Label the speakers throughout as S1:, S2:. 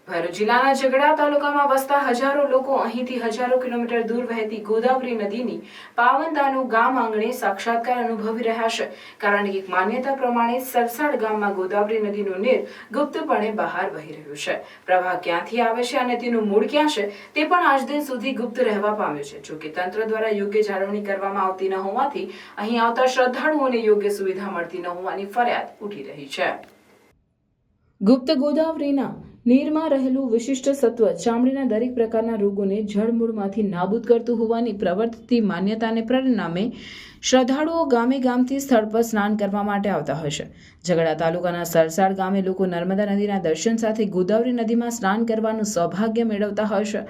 S1: ભરૂચ જિલ્લાના ઝઘડા તાલુકામાં વસતા હજારો લોકો અહીંથી હજારો કિલોમીટર દૂર વહેતી ગોદાવરી નદીની પાવનતાનું ગામ આંગણે સાક્ષાત્કાર અનુભવી રહ્યા છે. કારણ કે એક માન્યતા પ્રમાણે સરસાડ ગામમાં ગોદાવરી નદીનું નીર ગુપ્તપણે બહાર વહી રહ્યું છે. પ્રવાહ ક્યાંથી આવે છે અને તેનું મૂળ ક્યાં છે તે પણ આજ દિન સુધી ગુપ્ત રહેવા પામ્યું છે. જોકે તંત્ર દ્વારા યોગ્ય જાળવણી કરવામાં આવતી ન હોવાથી અહીં આવતા શ્રદ્ધાળુઓને યોગ્ય સુવિધા મળતી ન હોવાની ફરિયાદ ઉઠી રહી છે. ગુપ્ત ગોદાવરીના નીરમાં રહેલું વિશિષ્ટ સત્વ ચામડીના દરેક પ્રકારના રોગોને જળમૂળમાંથી નાબૂદ કરતું હોવાની પ્રવર્તતી માન્યતાને પરિણામે શ્રદ્ધાળુઓ ગામે ગામથી સ્થળ પર સ્નાન કરવા માટે આવતા હોય છે. ઝઘડા તાલુકાના સરસાડ ગામે લોકો નર્મદા નદીના દર્શન સાથે ગોદાવરી નદીમાં સ્નાન કરવાનું સૌભાગ્ય મેળવતા હોય છે.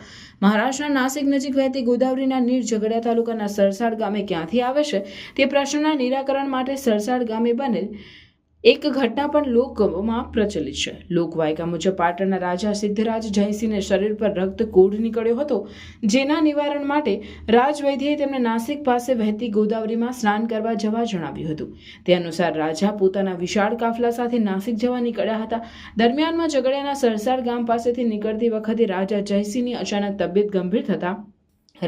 S1: મહારાષ્ટ્રના નાસિક નજીક વહેતી ગોદાવરીના નીર ઝઘડા તાલુકાના સરસાડ ગામે ક્યાંથી આવે છે તે પ્રશ્નના નિરાકરણ માટે સરસાડ ગામે બનેલ એક ઘટના પણ લોકોમાં પ્રચલિત છે. લોકવાયકા મુજબ પાટણના રાજા સિદ્ધરાજ જયસિંહને શરીર પર રક્ત કોઢ નીકળ્યો હતો, જેના નિવારણ માટે રાજવૈદ્યએ તેમને નાસિક પાસે વહેતી ગોદાવરીમાં સ્નાન કરવા જવા જણાવ્યું હતું. તે અનુસાર રાજા પોતાના વિશાળ કાફલા સાથે નાસિક જવા નીકળ્યા હતા. દરમિયાનમાં ઝઘડિયાના સરસાડ ગામ પાસેથી નીકળતી વખતે રાજા જયસિંહની અચાનક તબિયત ગંભીર થતા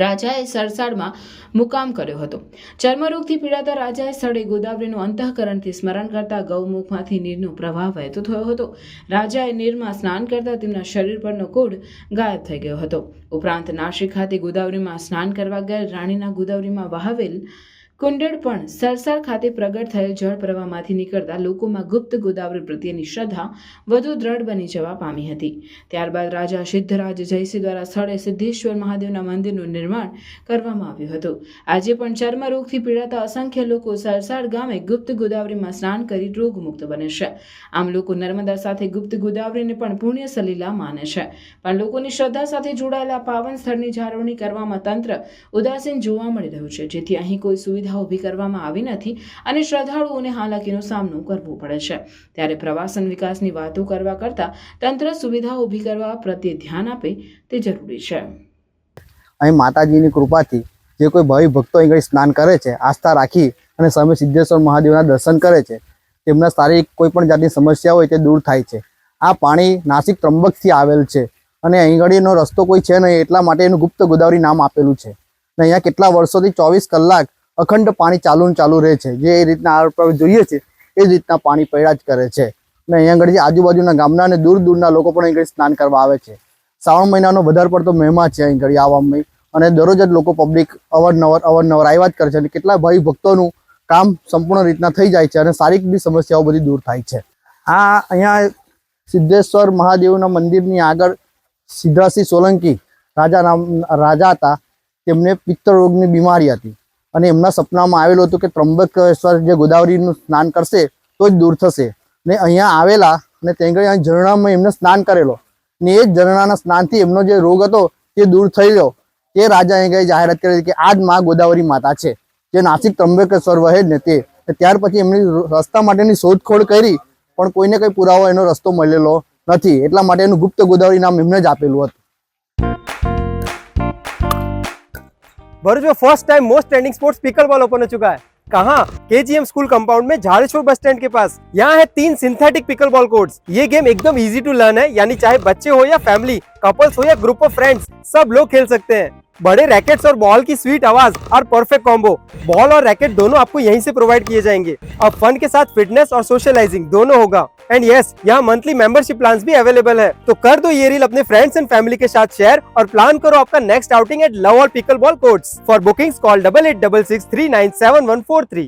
S1: રાજાએ સરસાડમાં મુકામ કર્યો હતો. ચર્મરોગથી પીડાતા રાજાએ સ્થળે ગોદાવરીનું અંતઃકરણથી સ્મરણ કરતા ગૌમુખમાંથી નીરનો પ્રવાહ વહેતો થયો હતો. રાજાએ નીરમાં સ્નાન કરતા તેમના શરીર પરનો કોઢ ગાયબ થઈ ગયો હતો. ઉપરાંત નાસિક ખાતે ગોદાવરીમાં સ્નાન કરવા ગયેલ રાણીના ગોદાવરીમાં વહાવેલ કુંડળ પણ સરસાડ ખાતે પ્રગટ થયેલ જળ પ્રવાહમાંથી નીકળતા લોકોમાં ગુપ્ત ગોદાવરી પ્રત્યેની શ્રદ્ધા વધુ દ્રઢ બની જવા પામી હતી. ત્યારબાદ રાજા સિદ્ધરાજ જયસિંહ દ્વારા સ્થળે સિદ્ધેશ્વર મહાદેવના મંદિરનું નિર્માણ કરવામાં આવ્યું હતું. આજે પણ ચર્મરોગથી પીડાતા અસંખ્ય લોકો સરસાડ ગામે ગુપ્ત ગોદાવરીમાં સ્નાન કરી રોગમુક્ત બને છે. આમ લોકો નર્મદા સાથે ગુપ્ત ગોદાવરીને પણ પુણ્ય સલીલા માને છે. પણ લોકોની શ્રદ્ધા સાથે જોડાયેલા પાવન સ્થળની જાળવણી કરવામાં તંત્ર ઉદાસીન જોવા મળી રહ્યું છે, જેથી અહીં કોઈ સુવિધા ઊભી કરવામાં આવી નથી અને શ્રદ્ધાળુઓને હાલાકીનો સામનો કરવો પડે છે. ત્યારે પ્રવાસન વિકાસની વાતો કરવા કરતા તંત્ર સુવિધા ઊભી કરવા પ્રત્યે ધ્યાન આપે તે જરૂરી છે.
S2: અહીં માતાજીની કૃપાથી જે કોઈ ભાવિ ભક્તો અહીં સ્નાન કરે છે, આસ્થા રાખી અને સામે સિદ્ધેશ્વર મહાદેવના દર્શન કરે છે, તેમના શારીરિક કોઈ પણ જાતની સમસ્યા હોય તે દૂર થાય છે. આ પાણી નાસિક ત્રંબકથી આવેલ છે અને અહીં આગળનો રસ્તો કોઈ છે નહીં, એટલા માટે એનું ગુપ્ત ગોદાવરી નામ આપેલું છે. અને અહીંયા કેટલા વર્ષોથી 24 કલાક અખંડ પાણી ચાલુ રહે છે. જે રીતના આ જોઈએ છે એ જ રીતના પાણી પડ્યા જ કરે છે. અને અહીંયા આગળ જે આજુબાજુના ગામના અને દૂરના લોકો પણ અહીં સ્નાન કરવા આવે છે. શ્રાવણ મહિનાનો વધારે પડતો મહિમા છે અહીં આગળ આવવામાં, અને દરરોજ જ લોકો પબ્લિક અવારનવાર આવ્યા જ કરે છે. અને કેટલા ભાઈ ભક્તોનું કામ સંપૂર્ણ રીતના થઈ જાય છે અને શારીરિક બી સમસ્યાઓ બધી દૂર થાય છે. આ અહીંયા સિદ્ધેશ્વર મહાદેવના મંદિરની આગળ સિદ્ધરાજસિંહ સોલંકી રાજા હતા. તેમને પિત્ત રોગની બીમારી હતી અને એમના સપનામાં આવેલું હતું કે ત્રંબકેશ્વર જે ગોદાવરીનું સ્નાન કરશે તો જ દૂર થશે. ને અહીંયા આવેલા અને ત્યાં ઝરણામાં એમને સ્નાન કરેલો ને એ જ ઝરણાના સ્નાનથી એમનો જે રોગ હતો તે દૂર થઈ ગયો. તે રાજા અહીં જાહેરાત કરી કે આ જ મા ગોદાવરી માતા છે, જે નાસિક ત્રંબકેશ્વર વહે ને તે. ત્યાર પછી એમની રસ્તા માટેની શોધખોળ કરી, પણ કોઈને કંઈ પુરાવો એનો રસ્તો મળેલો નથી. એટલા માટે એનું ગુપ્ત ગોદાવરી નામ એમને જ આપેલું હતું.
S3: भरूच में first time most trending sports pickleball open हो चुका है. कहाँ? केजीएम स्कूल कंपाउंड में झाड़ेश्वर बस स्टैंड के पास. यहाँ है 3 सिंथेटिक पिकलबॉल कोर्ट्स. ये गेम एकदम इजी टू लर्न है, यानी चाहे बच्चे हो या फैमिली, कपल्स हो या ग्रुप ऑफ फ्रेंड्स, सब लोग खेल सकते हैं. बड़े रैकेट्स और बॉल की स्वीट आवाज और परफेक्ट कॉम्बो. बॉल और रैकेट दोनों आपको यहीं से प्रोवाइड किए जाएंगे. अब फन के साथ फिटनेस और सोशलाइजिंग दोनों होगा. एंड यस, यहाँ मंथली मेंबरशिप प्लान्स भी अवेलेबल है. तो कर दो ये रील अपने फ्रेंड्स एंड फैमिली के साथ शेयर और प्लान करो आपका next outing at Love All pickleball courts. For bookings call 8866 397143.